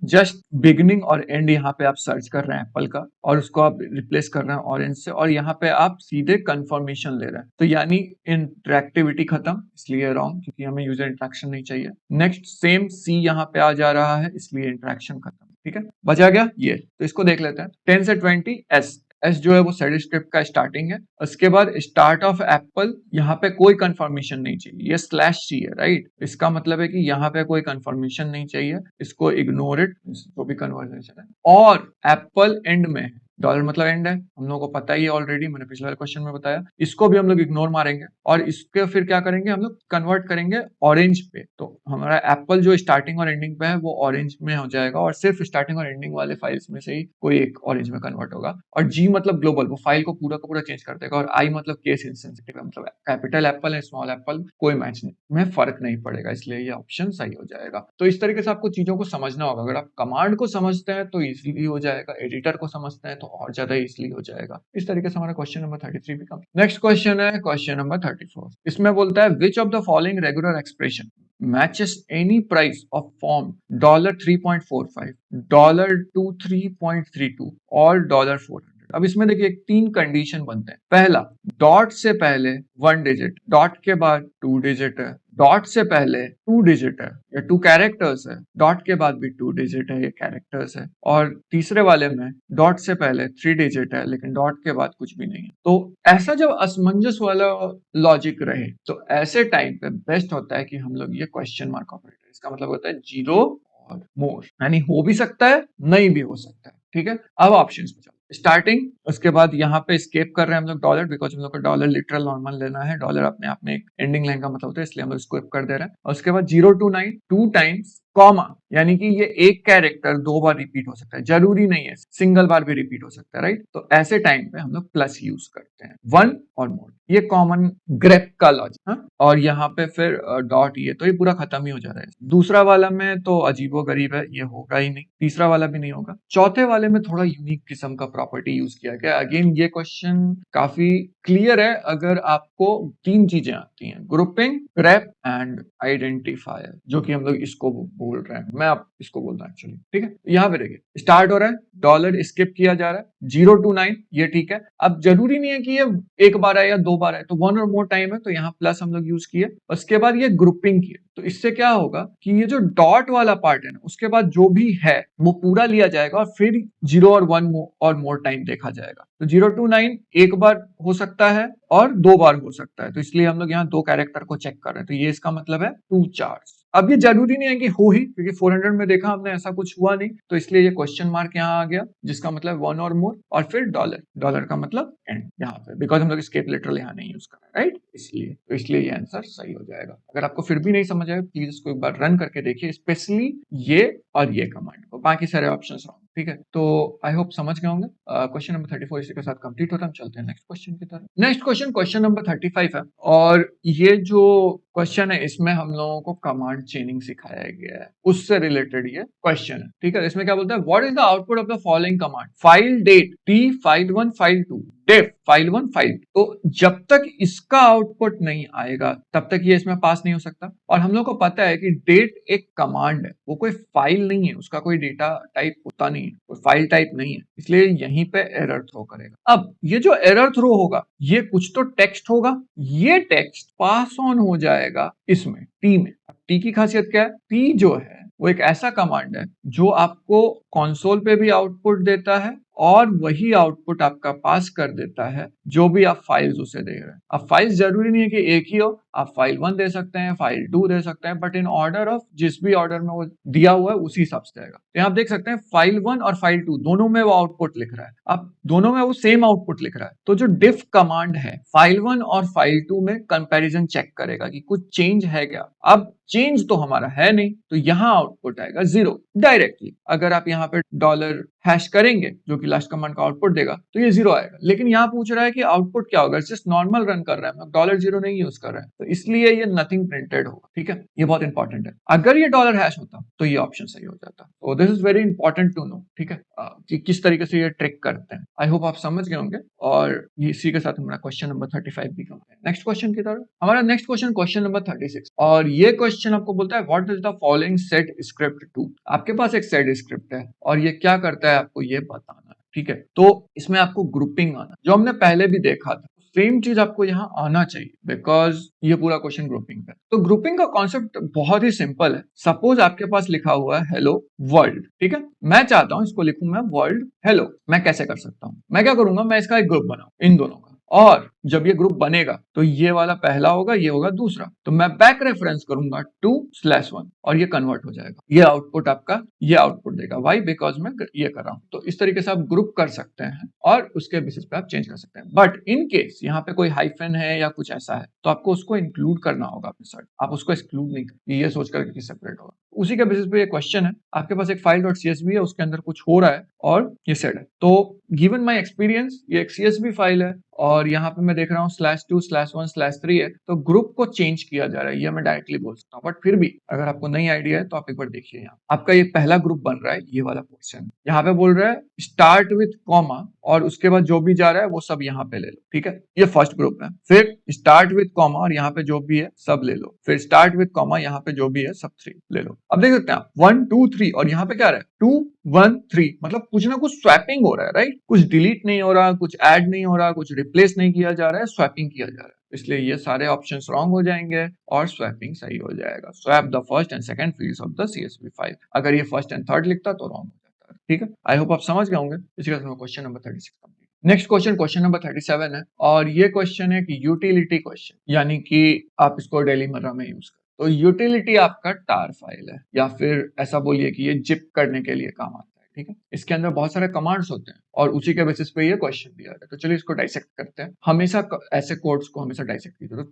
A: जस्ट बिगिनिंग और एंड यहाँ पे आप सर्च कर रहे हैं एप्पल का, और उसको आप रिप्लेस कर रहे हैं ऑरेंज से, और यहाँ पे आप सीधे कंफर्मेशन ले रहे हैं, तो यानी इंटरेक्टिविटी खत्म, इसलिए रॉन्ग, क्योंकि हमें यूजर इंटरेक्शन नहीं चाहिए। नेक्स्ट सेम सी यहाँ पे आ जा रहा है, इसलिए इंटरेक्शन खत्म, ठीक है, बचा गया ये। तो इसको देख लेते हैं, 10 से 20 एस, एस जो है वो सेड स्क्रिप्ट का स्टार्टिंग है। उसके बाद स्टार्ट ऑफ एप्पल, यहाँ पे कोई कंफर्मेशन नहीं चाहिए, ये स्लैश सी है, राइट, इसका मतलब है कि यहाँ पे कोई कंफर्मेशन नहीं चाहिए, इसको इग्नोर इट, जो भी कन्वर्सेशन है। और एप्पल एंड में है, डॉलर मतलब एंड है, हम लोगों को पता ही है ऑलरेडी, मैंने पिछले वाले क्वेश्चन में बताया। इसको भी हम लोग इग्नोर मारेंगे, और इसके फिर क्या करेंगे, हम लोग कन्वर्ट करेंगे ऑरेंज पे, तो हमारा एप्पल जो स्टार्टिंग और एंडिंग पे है वो ऑरेंज में हो जाएगा, और सिर्फ स्टार्टिंग और एंडिंग वाले फाइल्स में से ही कोई एक ऑरेंज में कन्वर्ट होगा। और जी मतलब ग्लोबल, वो फाइल को पूरा का पूरा चेंज कर देगा। और आई मतलब केस इनसेंसिटिव है, मतलब कैपिटल एप्पल है स्मॉल एप्पल कोई मैच नहीं, में फर्क नहीं पड़ेगा, इसलिए ये ऑप्शन सही हो जाएगा। तो इस तरीके से आपको चीजों को समझना होगा। अगर आप कमांड को समझते हैं तो इजीली हो जाएगा, एडिटर को समझते हैं तो और ज्यादा इजीली हो जाएगा। इस तरीके से हमारा क्वेश्चन नंबर 33 भी कम। नेक्स्ट क्वेश्चन है क्वेश्चन नंबर 34। इसमें बोलता है which of the following regular expression matches any price of form $3.45, $23.32 और $400। अब इसमें देखिए तीन कंडीशन बनते हैं। पहला, डॉट से पहले 1 डिजिट, डॉट के बाद 2 डिजिट है, डॉट से पहले 2 डिजिट है या 2 कैरेक्टर्स है, डॉट के बाद भी 2 डिजिट है, ये कैरेक्टर्स है। और तीसरे वाले में डॉट से पहले 3 डिजिट है लेकिन डॉट के बाद कुछ भी नहीं है। तो ऐसा जब असमंजस वाला लॉजिक रहे तो ऐसे टाइम पे बेस्ट होता है कि हम लोग ये क्वेश्चन मार्क ऑपरेटर, इसका मतलब होता है 0 और मोर, यानी हो भी सकता है नहीं भी हो सकता है, ठीक है। अब ऑप्शंस पे चलो, स्टार्टिंग, उसके बाद यहाँ पे स्केप कर रहे हैं हम लोग डॉलर, बिकॉज हम लोग को डॉलर लिटरल नॉर्मल लेना है, डॉलर अपने आप में एक एंडिंग लाइन का मतलब होता है, इसलिए हम लोग स्केप कर दे रहे हैं। और उसके बाद 0 to 9 2 टाइम्स, कॉमा, यानी कि ये एक कैरेक्टर 2 बार रिपीट हो सकता है, जरूरी नहीं है सिंगल बार भी रिपीट हो सकता है, राइट। तो ऐसे टाइम पे हम लोग प्लस यूज करते हैं, 1 और मोर, ये कॉमन ग्रेप का लॉजिक। हाँ, और यहाँ पे फिर डॉट, ये तो ये पूरा खत्म ही हो जा रहा है। दूसरा वाला में तो अजीबो गरीब है, ये होगा ही नहीं, तीसरा वाला भी नहीं होगा। चौथे वाले में थोड़ा यूनिक किस्म का प्रॉपर्टी यूज किया गया। अगेन ये क्वेश्चन काफी क्लियर है अगर आपको 3 चीजें आती हैं, ग्रुपिंग, ग्रेप एंड आइडेंटिफायर, जो कि हम लोग इसको बोल रहे हैं, मैं आप इसको बोल रहा हूँ एक्चुअली, ठीक है। यहाँ पे देखिए स्टार्ट हो रहा है, डॉलर स्किप किया जा रहा है, 0 to 9 ये ठीक है। अब जरूरी नहीं है कि ये एक बार है या 2 बार है, तो 1 और मोर टाइम है तो यहाँ प्लस हम लोग यूज किए। उसके बाद ये ग्रुपिंग किए, तो इससे क्या होगा कि ये जो डॉट वाला पार्ट है ना, उसके बाद जो भी है वो पूरा लिया जाएगा और फिर 0 और 1 और मोर टाइम देखा जाएगा। तो 0 to 9 एक बार हो सकता है और 2 बार हो सकता है, तो इसलिए हम लोग यहाँ 2 कैरेक्टर को चेक कर रहे हैं, तो ये इसका मतलब है 2 चार्स। अब ये जरूरी नहीं है कि हो ही, क्योंकि 400 में देखा हमने ऐसा कुछ हुआ नहीं, तो इसलिए ये क्वेश्चन मार्क यहाँ आ गया, जिसका मतलब 1 और मोर, और फिर डॉलर, डॉलर का मतलब एंड यहाँ पे, बिकॉज हम लोग स्केप लिटरल यहाँ नहीं यूज कर रहे, राइट, इसलिए तो इसलिए ये आंसर सही हो जाएगा। अगर आपको फिर भी नहीं समझ आए प्लीज इसको एक बार रन करके देखिए, स्पेशली ये और ये कमांड को, बाकी सारे ऑप्शन रॉन्ग, ठीक है। तो आई होप समझ गए होंगे। क्वेश्चन नंबर 34 इसी के साथ कंप्लीट होता है। हम चलते हैं नेक्स्ट क्वेश्चन की तरफ। नेक्स्ट क्वेश्चन नंबर 35 है, और ये जो क्वेश्चन है इसमें हम लोगों को कमांड चेनिंग सिखाया गया है, उससे रिलेटेड ये क्वेश्चन है, ठीक है। इसमें क्या बोलता है, what is the output of the following command, file date t file 1 file 2 diff file 1 file 2। तो जब तक इसका आउटपुट नहीं आएगा तब तक ये इसमें पास नहीं हो सकता। और हम लोग को पता है कि डेट एक कमांड है, वो कोई फाइल नहीं है, उसका कोई डेटा टाइप होता नहीं है, कोई फाइल टाइप नहीं है, इसलिए यहीं पे एरर थ्रो करेगा। अब ये जो एरर थ्रो होगा ये कुछ तो टेक्स्ट होगा, ये टेक्स्ट पास ऑन हो जाएगा इसमें टी में। टी की खासियत क्या है, टी जो है वो एक ऐसा कमांड है जो आपको कंसोल पे भी आउटपुट देता है और वही आउटपुट आपका पास कर देता है जो भी आप फाइल्स उसे दे रहे हैं। अब फाइल्स जरूरी नहीं है कि एक ही हो, आप फाइल 1 दे सकते हैं, फाइल 2 दे सकते हैं, बट इन ऑर्डर ऑफ जिस भी ऑर्डर में वो दिया हुआ है उसी हिसाब से जाएगा। तो आप देख सकते हैं फाइल 1 और फाइल 2 दोनों में वो आउटपुट लिख रहा है। अब दोनों में वो सेम आउटपुट लिख रहा है, तो जो डिफ कमांड है फाइल 1 और फाइल 2 में कंपैरिजन चेक करेगा कि कुछ चेंज है क्या। अब चेंज तो हमारा है नहीं, तो यहां आउटपुट आएगा 0 डायरेक्टली। अगर आप यहाँ पे डॉलर हैश करेंगे जो कि लास्ट कमांड का आउटपुट देगा तो ये 0 आएगा। लेकिन यहाँ पूछ रहा है कि आउटपुट क्या होगा, जस्ट नॉर्मल रन कर रहा है, $0 नहीं यूज कर रहा है, तो इसलिए ये नथिंग प्रिंटेड होगा। ठीक है, ये बहुत इंपॉर्टेंट है। अगर ये डॉलर हैश होता तो ये ऑप्शन सही हो जाता। तो this is very important to know. ठीक है, कि किस तरीके से ये ट्रिक करते हैं। आई होप आप समझ गए होंगे। और इसी के साथ हमारा क्वेश्चन नंबर 35 भी कंप्लीट। नेक्स्ट क्वेश्चन की तरफ, हमारा नेक्स्ट क्वेश्चन, क्वेश्चन नंबर 36, और ये क्वेश्चन आपको बोलता है what is the following sed script to. आपके पास एक सेट स्क्रिप्ट है और ये क्या करता है आपको ये बताना है। ठीक है, तो इसमें आपको ग्रुपिंग आना, जो हमने पहले भी देखा था, सेम चीज आपको यहाँ आना चाहिए, बिकॉज ये पूरा क्वेश्चन ग्रुपिंग का। तो ग्रुपिंग का कॉन्सेप्ट बहुत ही सिंपल है। सपोज आपके पास लिखा हुआ है हेलो वर्ल्ड। ठीक है, मैं चाहता हूं इसको लिखूं मैं वर्ल्ड हेलो। मैं कैसे कर सकता हूं, मैं क्या करूंगा, मैं इसका एक ग्रुप बनाऊं इन दोनों का, और जब ये ग्रुप बनेगा तो ये वाला पहला होगा, ये होगा दूसरा, तो मैं बैक रेफरेंस करूंगा 2/1 और ये कन्वर्ट हो जाएगा। ये आउटपुट आपका ये आउटपुट देगा। वाई, बिकॉज मैं ये कर रहा हूं। तो इस तरीके से आप ग्रुप कर सकते हैं और उसके बेसिस पे आप चेंज कर सकते हैं। बट इन केस यहाँ पे कोई हाइफन है या कुछ ऐसा है तो आपको उसको इंक्लूड करना होगा अपने साथ, आप उसको एक्सक्लूड नहीं कर, ये सोच करके कि सेपरेट होगा। उसी के बेसिस पे ये क्वेश्चन है। आपके पास एक फाइल .csv है, उसके अंदर कुछ हो रहा है और ये सेड है। तो गिवन माई एक्सपीरियंस ये एक CSV फाइल है और यहाँ पे मैं देख रहा हूँ /2/1/3 है, तो ग्रुप को चेंज किया जा रहा है, ये मैं डायरेक्टली बोल सकता हूँ। बट फिर भी अगर आपको नई आइडिया है तो आप एक बार देखिए, यहाँ आपका ये पहला ग्रुप बन रहा है, ये वाला पोर्शन यहाँ पे बोल रहा है स्टार्ट विथ कॉमा और उसके बाद जो भी जा रहा है वो सब यहाँ पे ले लो। ठीक है, ये फर्स्ट ग्रुप है। फिर स्टार्ट विथ कॉमा और यहाँ पे जो भी है सब ले लो, फिर स्टार्ट विथ कॉमा यहाँ पे जो भी है सब 3 ले लो। अब देख सकते हैं आप 1 2 3 और यहाँ पे क्या रहा है 2 1 3, मतलब कुछ ना कुछ स्वैपिंग हो रहा है। राइट, कुछ डिलीट नहीं हो रहा, कुछ ऐड नहीं हो रहा, कुछ रिप्लेस नहीं किया जा रहा है, स्वैपिंग किया जा रहा है। इसलिए ये सारे ऑप्शंस रॉन्ग हो जाएंगे और स्वैपिंग सही हो जाएगा। Swap the first and second fields of the CSV file. अगर ये फर्स्ट एंड थर्ड लिखता तो रॉन्ग हो जाता है। ठीक है, आई होप आप समझ गए होंगे। इसी के साथ question number 36 complete. Next question, question number 37 है और ये क्वेश्चन है कि यूटिलिटी क्वेश्चन, यानी कि आप इसको डेली मर्रा में यूज करें। तो यूटिलिटी आपका टार फाइल है, या फिर ऐसा बोलिए कि ये जिप करने के लिए काम आता है। ठीक है, इसके अंदर बहुत सारे कमांड्स होते हैं और उसी के बेसिस पे ये क्वेश्चन दिया है। तो चलिए इसको डाइसेक्ट करते हैं। हमेशा ऐसे कोड्स को हमेशा डाइसेक्ट कीजिए। तो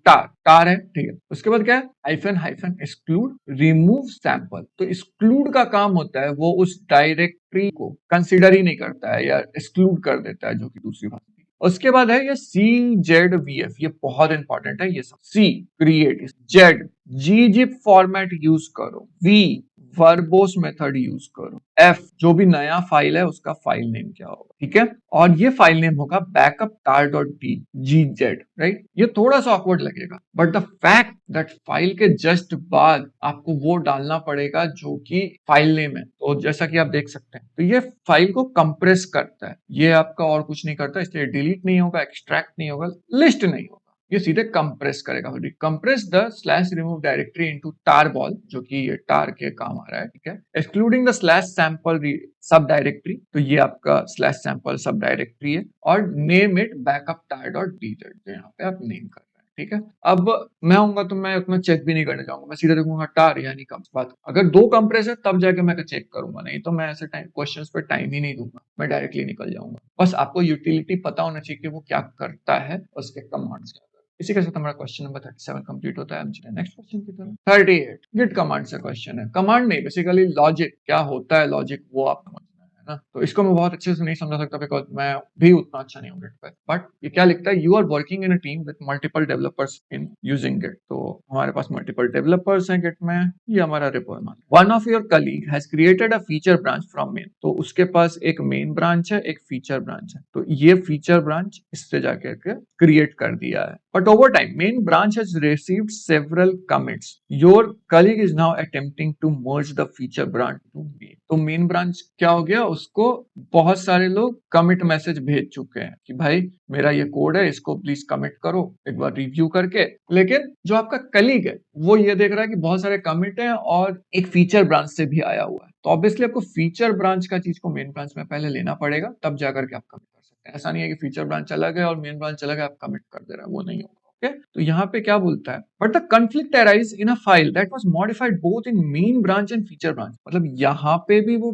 A: टार है, ठीक है, उसके बाद क्या है हाइफन एक्सक्लूड रिमूव सैंपल। तो एक्सक्लूड का काम होता है वो उस डायरेक्टरी को कंसिडर ही नहीं करता है या एक्सक्लूड कर देता है, जो कि दूसरी बात। उसके बाद है ये CZVF, ये बहुत इंपॉर्टेंट है। ये सब C create, Z gzip format use करो, V वर्बोस मेथड यूज करो, F जो भी नया फाइल है उसका फाइल नेम क्या होगा। ठीक है, और ये फाइल नेम होगा बैकअप tar.gz। राइट, ये थोड़ा सा ऑकवर्ड लगेगा, but the fact that file के जस्ट बाद आपको वो डालना पड़ेगा जो कि फाइल नेम है। तो जैसा कि आप देख सकते हैं, तो ये फाइल को कंप्रेस करता है, ये आपका और कुछ नहीं करता। इसलिए डिलीट नहीं होगा, एक्सट्रैक्ट नहीं होगा, लिस्ट नहीं होगा, ये सीधे कंप्रेस करेगा। Compress the /remove directory into tarball, जो कि ये टार के काम आ रहा है। ठीक है, एक्सक्लूडिंग द /sample सब डायरेक्टरी, तो ये आपका /sample सब डायरेक्टरी है, और नेम इट बैकअप tar.dz, जो यहाँ पे आप नेम कर रहे हैं। ठीक है, अब मैं आऊंगा तो मैं उतना चेक भी नहीं करने जाऊंगा, मैं सीधे देखूंगा टार यानी कम बात। अगर 2 कंप्रेस है तब जाके मैं चेक करूंगा, नहीं तो मैं ऐसे क्वेश्चंस पे टाइम ही नहीं दूंगा, मैं डायरेक्टली निकल जाऊंगा। बस आपको यूटिलिटी पता होना चाहिए कि वो क्या करता है, उसके कमांड्स क्या। इसी के साथ हमारा क्वेश्चन नंबर 37 कंप्लीट होता है। हम नेक्स्ट क्वेश्चन की तरफ। 38 गिट कमांड से क्वेश्चन है। कमांड नहीं, बेसिकली लॉजिक, क्या होता है लॉजिक वो आप समझना है ना। तो इसको मैं बहुत अच्छे से नहीं समझा सकता बिकॉज मैं भी उतना अच्छा नहीं हूँ गिट पे। बट ये क्या लिखता है, you are working in a team with multiple developers in using git. तो हमारे पास मल्टीपल डेवलपर्स हैं गिट में, ये हमारा रिपो है। One of your colleague has created a feature branch from main. तो उसके पास एक मेन ब्रांच है, एक फीचर ब्रांच है, तो ये फीचर ब्रांच इससे जाकर के क्रिएट कर दिया है। But over time, main branch has received several commits. Your colleague is now attempting to merge the feature branch to main. तो main branch क्या हो गया, उसको बहुत सारे लोग कमिट मैसेज भेज चुके हैं कि भाई मेरा ये कोड है, इसको प्लीज कमिट करो एक बार रिव्यू करके। लेकिन जो आपका कलीग है वो ये देख रहा है कि बहुत सारे कमिट हैं और एक फीचर ब्रांच से भी आया हुआ है, तो ऑब्वियसली आपको फीचर ब्रांच का चीज को मेन ब्रांच में पहले लेना पड़ेगा, तब जाकर के आप कमिट कर सकते हैं। ऐसा नहीं है कि फीचर ब्रांच चला गया और मेन ब्रांच चला गया आप कमिट कर दे रहे हैं, वो नहीं होगा। ओके, तो यहाँ पे क्या बोलता है, but the conflict arise in a file that was modified both in main branch and feature branch. मतलब यहाँ पे भी वो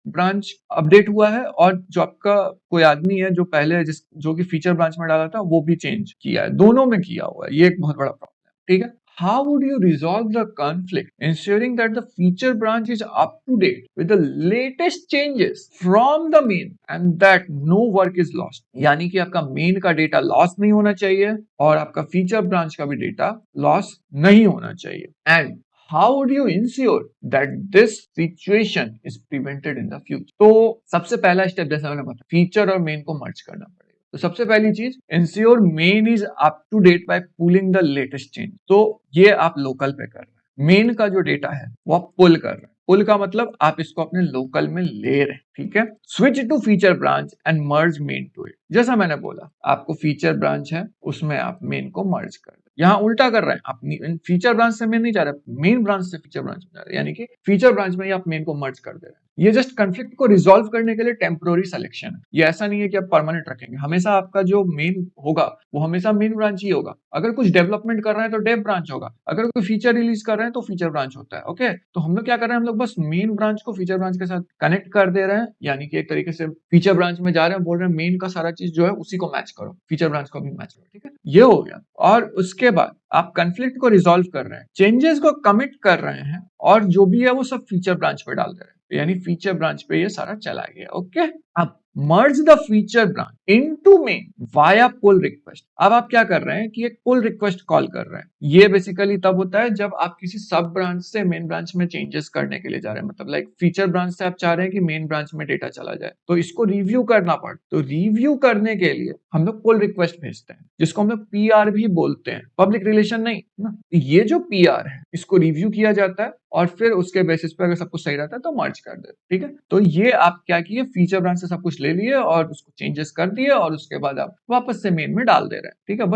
A: ब्रांच अपडेट हुआ है और जो आपका कोई आदमी है जो पहले जो कि फीचर ब्रांच में डाला था वो भी चेंज किया है, दोनों में किया हुआ है। ये एक बहुत बड़ा प्रॉब्लम है। ठीक है, how would you resolve the conflict ensuring that the feature branch is up to date with the latest changes from the main and that no work is lost? यानी कि आपका मेन का डेटा लॉस नहीं होना चाहिए और आपका feature branch का भी डेटा लॉस नहीं होना चाहिए। And how would you ensure that this situation is prevented in the future? तो सबसे पहला स्टेप जैसा मैंने बताया, फीचर और मेन को मर्ज करना पड़ेगा। तो सबसे पहली चीज, ensure main is up to date by pulling the latest change. तो ये आप लोकल पे कर रहे हैं, मेन का जो डेटा है वो आप पुल कर रहे हैं। पुल का मतलब आप इसको अपने लोकल में ले रहे हैं। ठीक है, switch to feature branch and merge main to it. जैसा मैंने बोला, आपको फीचर ब्रांच है उसमें आप मेन को मर्ज कर, यहाँ उल्टा कर रहे हैं, आप फीचर ब्रांच से मेन नहीं जा रहे, मेन ब्रांच से फीचर ब्रांच में जा रहे हैं, यानी कि फीचर ब्रांच में ही आप मेन को मर्ज कर दे रहे हैं। ये जस्ट कंफ्लिक्ट को रिजॉल्व करने के लिए टेम्पोररी सिलेक्शन है। ये ऐसा नहीं है कि आप परमानेंट रखेंगे, हमेशा आपका जो मेन होगा वो हमेशा मेन ब्रांच ही होगा। अगर कुछ डेवलपमेंट कर रहे हैं तो डेव ब्रांच होगा, अगर कोई फीचर रिलीज कर रहे हैं तो फीचर ब्रांच होता है। ओके, तो हम लोग क्या कर रहे हैं, हम लोग बस मेन ब्रांच को फीचर ब्रांच के साथ कनेक्ट कर दे रहे हैं, यानी कि एक तरीके से फीचर ब्रांच में जा रहे हैं, बोल रहे हैं मेन का सारा चीज जो है उसी को मैच करो, फीचर ब्रांच को भी मैच करो। ठीक है, ये हो गया। और उसके बाद आप कंफ्लिक्ट को रिजॉल्व कर रहे हैं, चेंजेस को कमिट कर रहे हैं और जो भी है वो सब फीचर ब्रांच पे डाल दे रहे हैं, यानी फीचर ब्रांच पे ये सारा चला गया। ओके, अब merge the feature branch into main via pull request. अब आप क्या कर रहे हैं कि एक पुल रिक्वेस्ट कॉल कर रहे हैं। ये बेसिकली तब होता है जब आप किसी सब ब्रांच से मेन ब्रांच में चेंजेस करने के लिए जा रहे हैं, मतलब लाइक फीचर ब्रांच से आप चाह रहे हैं कि मेन ब्रांच में डेटा चला जाए, तो इसको रिव्यू करना पड़ता, तो रिव्यू करने के लिए हम लोग पुल रिक्वेस्ट भेजते हैं, जिसको हम लोग पीआर भी बोलते हैं, पब्लिक रिलेशन नहीं ना। ये जो पीआर है इसको रिव्यू किया जाता है और फिर उसके बेसिस पे अगर सब कुछ सही रहता है तो मर्ज कर दे। ठीक है, तो ये आप क्या किए, फीचर ब्रांच से सब कुछ ले लिए और उसको चेंजेस कर दिए और उसके बाद आप वापस से मेन में डाल दे रहे हैं। ठीक है,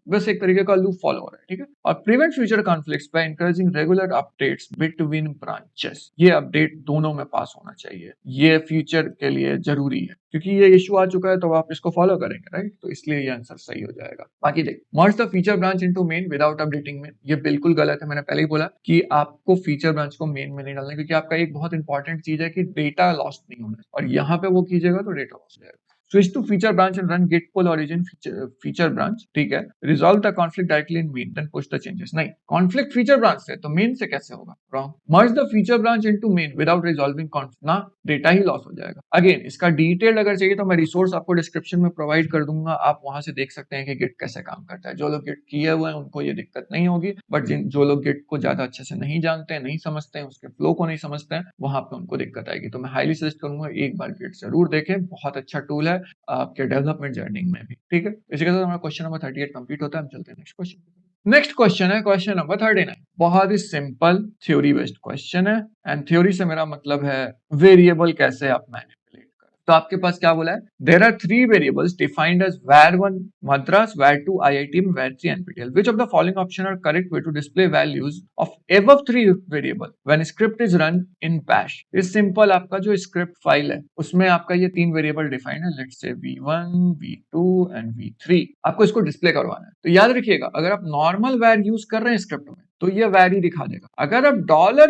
A: बस एक तरीके का लूप फॉलो हो रहा है। ठीक है, और prevent future conflicts by encouraging regular updates between branches. ये अपडेट दोनों में पास होना चाहिए, ये फ्यूचर के लिए जरूरी है क्योंकि ये इशू आ चुका है तो आप इसको फॉलो करेंगे, राइट? तो इसलिए ये आंसर सही हो जाएगा। बाकी देख, मर्ज the feature branch into main without updating main, ये बिल्कुल गलत है। मैंने पहले ही बोला कि आपको फीचर ब्रांच को मेन में नहीं डालना, क्योंकि आपका एक बहुत इंपॉर्टेंट चीज है कि डेटा लॉस नहीं होना, और यहाँ पे वो कीजिएगा तो डेटा लॉस हो जाएगा। Switch to feature branch and run git pull origin feature branch. ठीक है, resolve the conflict directly in main then push the changes. नहीं, कॉन्फ्लिक्ट फीचर ब्रांच से तो मेन से कैसे होगा? Wrong. Merge the feature branch into main without resolving conflict, ना data ही लॉस हो जाएगा। अगेन, इसका डिटेल अगर चाहिए तो मैं रिसोर्स आपको डिस्क्रिप्शन में प्रोवाइड कर दूंगा, आप वहां से देख सकते हैं कि गिट कैसे काम करता है। जो लोग गिट किए हुए हैं उनको ये दिक्कत नहीं होगी, बट जो लोग गिट को ज्यादा अच्छे से नहीं जानते हैं, नहीं समझते हैं, उसके फ्लो को नहीं समझते हैं, वहां पे उनको दिक्कत आएगी। तो मैं हाईली सजेस्ट करूंगा एक बार गिट जरूर देखें, बहुत अच्छा टूल है आपके डेवलपमेंट जर्नी में भी। ठीक है, इसी के साथ हमारा क्वेश्चन नंबर 38 कंप्लीट होता है। हम चलते हैं नेक्स्ट क्वेश्चन। नेक्स्ट क्वेश्चन है क्वेश्चन नंबर 39। बहुत ही सिंपल थ्योरी बेस्ड क्वेश्चन है, एंड थ्योरी से मेरा मतलब है वेरिएबल कैसे आप मैनिपुलेट करें। तो आपके पास क्या बोला है, there are 3 variables defined as var1 Madras, var2 IITM, var3 NPTEL. Which of the following option are correct way to display values of above 3 variable when script is run in bash? इस simple आपका जो script file है उसमें आपका ये 3 variable defined है, let's say v1, v2 and v3। आपको इसको डिस्प्ले करवाना है। तो याद रखिएगा, अगर आप नॉर्मल var यूज कर रहे हैं स्क्रिप्ट में तो ये वैरी दिखा देगा, अगर आप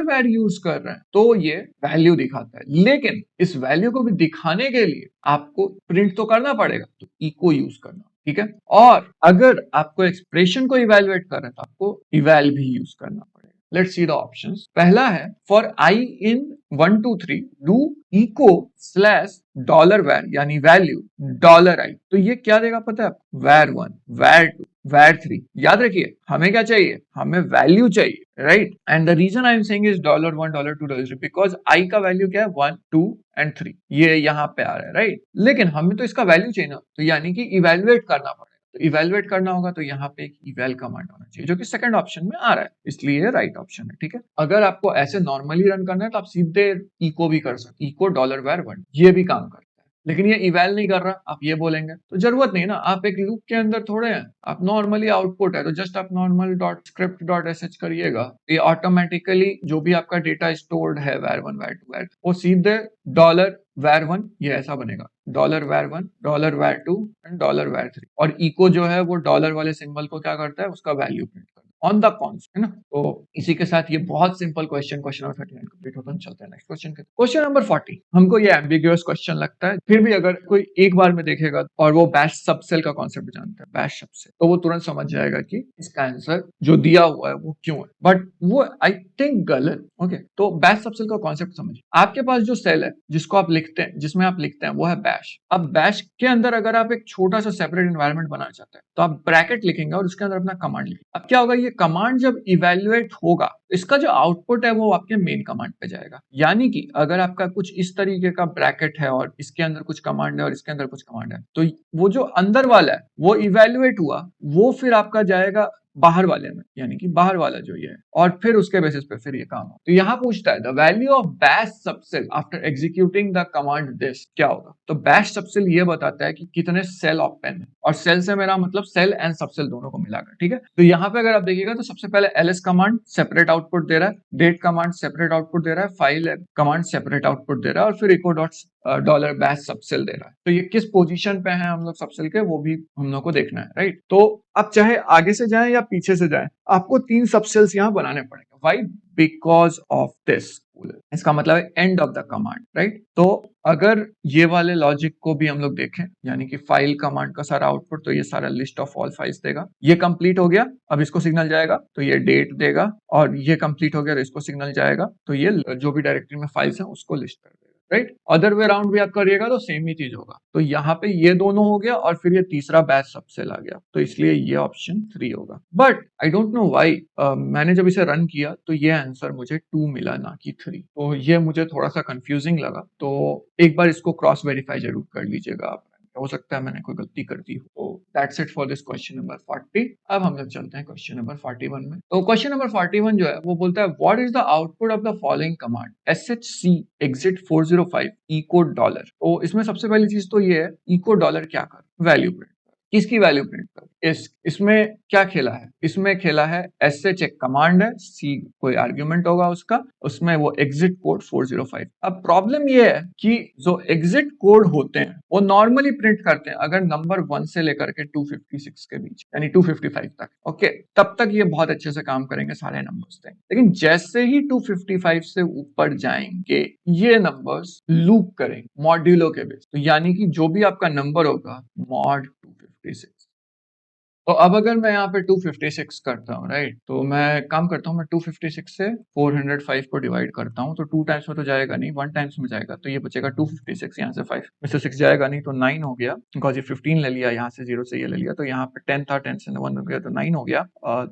A: $var यूज कर रहे हैं तो ये वैल्यू दिखाता है। लेकिन इस वैल्यू को भी दिखाने के लिए आपको प्रिंट तो करना पड़ेगा, तो इको यूज करना। ठीक है, और अगर आपको एक्सप्रेशन को इवेलुएट कर रहे हैं तो आपको इवैल भी यूज करना पड़ेगा। Let's see the options. पहला है for i in 1 2 3 do echo slash $var यानी वैल्यू $i। तो ये क्या देगा पता है आपको, var1, var2, var3। याद रखिए हमें क्या चाहिए, हमें वैल्यू चाहिए, right? And the reason I am saying is $1, $2, $3 because i का वैल्यू क्या है, 1 2 एंड 3, ये यहाँ पे आ रहा है, राइट? लेकिन हमें तो इसका वैल्यू चाहिए ना, तो यानी कि इवेलुएट करना पड़ेगा। तो इवेलुएट करना होगा तो यहाँ पे एक इवेल कमांड होना चाहिए जो कि सेकंड ऑप्शन में आ रहा है, इसलिए ये राइट ऑप्शन है। ठीक है, अगर आपको ऐसे नॉर्मली रन करना है तो आप सीधे इको भी कर सकते, इको $var1 ये भी काम करता है, लेकिन ये इवेल नहीं कर रहा, आप ये बोलेंगे तो जरूरत नहीं ना, आप एक लूप के अंदर थोड़े हैं, आप नॉर्मली आउटपुट है तो जस्ट आप normal dot script dot sh करिएगा, ये ऑटोमेटिकली जो भी आपका डेटा स्टोर्ड है var1 var2 वो सीधे $var1 ये ऐसा बनेगा, $var1 $var2 एंड $var3 और इको जो है वो डॉलर वाले सिंबल को क्या करता है, उसका वैल्यू प्रिंट करता है ऑन द कॉन्स, है ना। तो इसी के साथ ये बहुत सिंपल क्वेश्चन नंबर 39 कंप्लीट होता है। चलते हैं नेक्स्ट क्वेश्चन के। क्वेश्चन नंबर 40 हमको ये एम्बिगुअस क्वेश्चन लगता है, फिर भी अगर कोई एक बार में देखेगा और वो बैश सबसेल का कॉन्सेप्ट जानता है, बैश सबसेल, तो वो तुरंत समझ जाएगा कि इसका आंसर जो दिया हुआ है वो क्यों है, बट वो आई थिंक गलत। ओके, तो बैश सबसेल का कॉन्सेप्ट समझिए, आपके पास जो सेल है जिसको आप लिखते हैं, जिसमें आप लिखते हैं वो है बैश। अब बैश के अंदर अगर आप एक छोटा सा सेपरेट एनवायरनमेंट बनाना चाहते हैं तो आप ब्रैकेट लिखेंगे और उसके अंदर अपना कमांड लिखेंगे। अब क्या होगा, ये कमांड जब इवेल्युएट होगा इसका जो आउटपुट है वो आपके मेन कमांड पे जाएगा, यानी कि अगर आपका कुछ इस तरीके का ब्रैकेट है और इसके अंदर कुछ कमांड है और इसके अंदर कुछ कमांड है, तो वो जो अंदर वाला है वो इवेल्युएट हुआ, वो फिर आपका जाएगा बाहर वाले में, यानी कि बाहर वाला जो ये है, और फिर उसके बेसिस पे फिर ये काम हो। तो यहाँ पूछता है the value of bash subshell after executing the command this क्या होगा। तो बैश सबसेल ये बताता है कि कितने सेल ओपन है, और सेल से मेरा मतलब सेल एंड सबसेल दोनों को मिलाकर। ठीक है, तो यहाँ पे अगर आप देखिएगा तो सबसे पहले ls कमांड सेपरेट आउटपुट दे रहा है, डेट कमांड सेपरेट आउटपुट दे रहा है, फाइल कमांड सेपरेट आउटपुट दे रहा है, और फिर echo dot dollar bash subshell दे रहा है। तो ये किस पोजीशन पे है हम लोग सबसेल के, वो भी हम लोग को देखना है, राइट। तो आप चाहे आगे से जाएं या पीछे से जाएं, आपको 3 सबसेल्स यहाँ बनाने पड़ेंगे। व्हाई? बिकॉज ऑफ दिस, इसका मतलब है and of the command, right. तो अगर ये वाले लॉजिक को भी हम लोग देखें, यानी कि फाइल कमांड का सारा आउटपुट, तो ये सारा लिस्ट ऑफ ऑल फाइल्स देगा, ये कंप्लीट हो गया, अब इसको सिग्नल जाएगा तो ये डेट देगा, और ये कंप्लीट हो गया तो इसको सिग्नल जाएगा तो ये जो भी डायरेक्टरी में फाइल्स है उसको लिस्ट कर देगा, राइट। अदर वे राउंड भी आप करिएगा तो सेम ही चीज होगा। तो यहाँ पे ये दोनों हो गया और फिर ये तीसरा बैच सबसेल आ गया, तो इसलिए ये ऑप्शन 3 होगा। But I don't know why, मैंने जब इसे रन किया तो ये आंसर मुझे 2 मिला ना कि 3, तो ये मुझे थोड़ा सा कंफ्यूजिंग लगा। तो एक बार इसको क्रॉस वेरीफाई जरूर कर लीजिएगा आप, हो सकता है मैंने कोई गलती कर दी हो। तो that's it for this question number 40। अब हम लोग चलते हैं क्वेश्चन नंबर 41 में। तो क्वेश्चन नंबर 41 जो है वो बोलता है what is the output of the following command shc exit 405 echo $। तो इसमें सबसे पहली चीज तो ये है, इको $, क्या कर, वैल्यू प्रिंट, किसकी वैल्यू प्रिंट कर, इसमें क्या खेला है, इसमें खेला है sh एक कमांड है, c कोई आर्ग्यूमेंट होगा उसका, उसमें वो एग्जिट कोड 405। अब प्रॉब्लम ये है कि जो एग्जिट कोड होते हैं वो नॉर्मली प्रिंट करते हैं अगर नंबर 1 से लेकर के 256 के बीच, यानी 255 तक, ओके, तब तक ये बहुत अच्छे से काम करेंगे, सारे नंबर्स तक। लेकिन जैसे ही 255 से ऊपर जाएंगे ये नंबर्स लूप करेंगे मॉड्यूलो के बेस, तो यानी कि जो भी आपका नंबर होगा मॉड 256। तो अब अगर मैं यहाँ पे 256 करता हूँ, राइट, तो मैं काम करता हूँ, मैं 256 से 405 को डिवाइड करता हूँ, तो 2 टाइम्स में तो जाएगा नहीं, 1 टाइम्स में जाएगा, तो ये बचेगा 256, यहाँ से 5 में से 6 जाएगा नहीं, तो 9 हो गया, बिकॉज ये 15 ले लिया, यहाँ से 0 से ये ले लिया, तो यहाँ पे 10 था, 10 से 1 हो गया, तो 9 हो गया।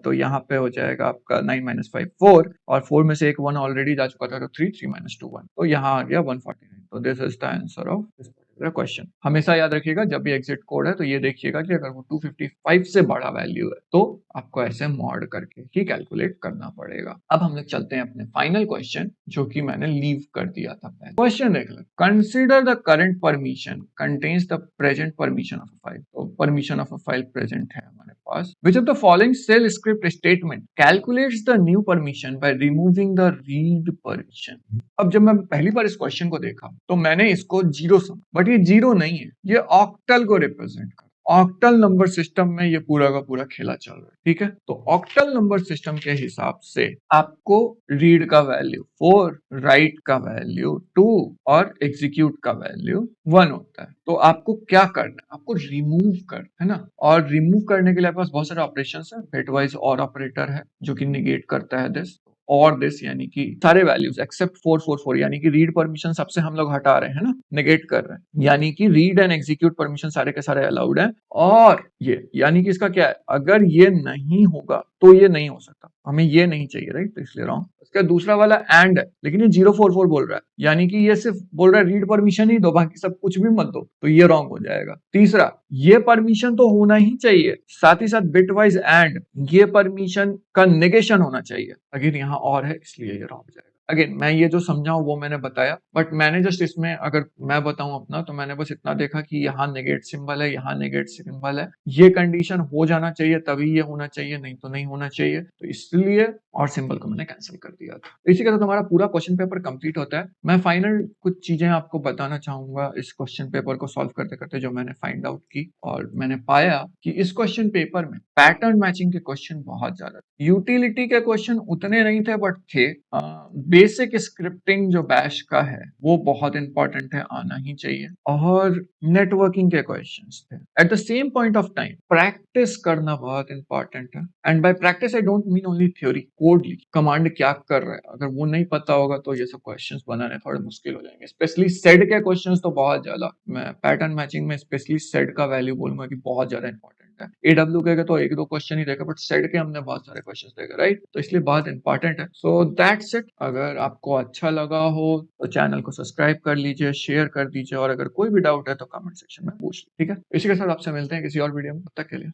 A: तो यहाँ पे हो जाएगा आपका 9 - 5 4, और 4 में से एक 1 ऑलरेडी जा चुका था, तो 3 3 - 2 1, तो यहाँ आ गया 149। तो this is the answer of this question. हमेशा याद रखिएगा जब भी एग्जिट कोड है तो ये देखिएगा कि अगर वो 255 से बड़ा वैल्यू है तो आपको ऐसे मॉड करके ही कैलकुलेट करना पड़ेगा। अब हम लोग चलते हैं अपने फाइनल क्वेश्चन, जो कि मैंने लीव कर दिया था पहले। क्वेश्चन देख लो, consider the current permission contents the present permission of a file. तो permission of a file present है हमारे पास। Which of the following shell script statement calculates the new permission by removing the read permission. अब जब मैं पहली बार इस question को देखा तो मैंने इसको 0 समझा, बट ये 0 नहीं है, ये ऑक्टल को रिप्रेजेंट कर, ऑक्टल नंबर सिस्टम में ये पूरा का पूरा खेला चल रहा है, ठीक है। तो ऑक्टल नंबर सिस्टम के हिसाब से आपको रीड का वैल्यू 4, राइट का वैल्यू 2 और एग्जीक्यूट का वैल्यू 1 होता है। तो आपको क्या करना है, आपको रिमूव करना है ना, और रिमूव करने के लिए आपके पास बहुत सारे ऑपरेशंस है, बिटवाइज और ऑपरेटर है जो कि निगेट करता है दिस और दिस, यानी कि सारे वैल्यूज एक्सेप्ट 444, यानी कि रीड परमिशन सबसे हम लोग हटा रहे हैं ना, नेगेट कर रहे हैं, यानी कि रीड एंड एग्जीक्यूट परमिशन सारे के सारे अलाउड है। और ये यानी कि इसका क्या है, अगर ये नहीं होगा तो ये नहीं हो सकता, हमें ये नहीं चाहिए, राइट, तो इसलिए रॉन्ग। उसका दूसरा वाला एंड है, लेकिन ये 044 बोल रहा है, यानी कि ये सिर्फ बोल रहा है रीड परमिशन ही दो, बाकी सब कुछ भी मत दो, तो ये रॉन्ग हो जाएगा। तीसरा, ये परमिशन तो होना ही चाहिए, साथ ही साथ बिटवाइज एंड, ये परमिशन का नेगेशन होना चाहिए, अगेन यहाँ और है, इसलिए ये रॉन्ग हो जाएगा। अगेन मैं ये जो समझाऊं वो मैंने बताया, बट मैंने जस्ट इसमें अगर मैं बताऊं अपना, तो मैंने बस इतना देखा कि यहाँ नेगेट सिंबल है, यहाँ नेगेट सिंबल है, ये कंडीशन हो जाना चाहिए तभी ये होना चाहिए, नहीं तो नहीं होना चाहिए, तो इसलिए और सिंबल को मैंने कैंसिल कर दिया था। इसी के साथ हमारा पूरा क्वेश्चन पेपर कंप्लीट होता है। मैं फाइनल कुछ चीजें आपको बताना चाहूंगा इस क्वेश्चन पेपर को सॉल्व करते करते, जो मैंने फाइंड आउट की और मैंने पाया कि इस क्वेश्चन पेपर में पैटर्न मैचिंग के क्वेश्चन बहुत ज्यादा, यूटिलिटी के क्वेश्चन उतने नहीं थे बट थे। बेसिक स्क्रिप्टिंग जो बैश का है वो बहुत इंपॉर्टेंट है, आना ही चाहिए, और नेटवर्किंग के क्वेश्चंस थे। At the same point of time practice करना बहुत इंपॉर्टेंट है, and bye practice I don't mean only theory, code command क्या कर रहा है, अगर वो नहीं पता होगा तो ये सब क्वेश्चंस बनाने थोड़े मुश्किल हो जाएंगे। स्पेशली सेड के क्वेश्चंस तो बहुत ज्यादा, मैं पैटर्न मैचिंग में स्पेशली सेड का वैल्यू बोलूंगा कि बहुत ज्यादा इंपॉर्टेंट है। एडब्ल्यू के तो एक दो क्वेश्चन ही देखे, बट सेड के हमने बहुत सारे क्वेश्चन देखे, राइट, तो इसलिए बहुत इंपॉर्टेंट है। So that's it. अगर आपको अच्छा लगा हो तो चैनल को सब्सक्राइब कर लीजिए, शेयर कर दीजिए, और अगर कोई भी डाउट है तो कमेंट सेक्शन में पूछ लीजिए, ठीक है। इसी के साथ आपसे मिलते हैं किसी और वीडियो में, तब तक के लिए।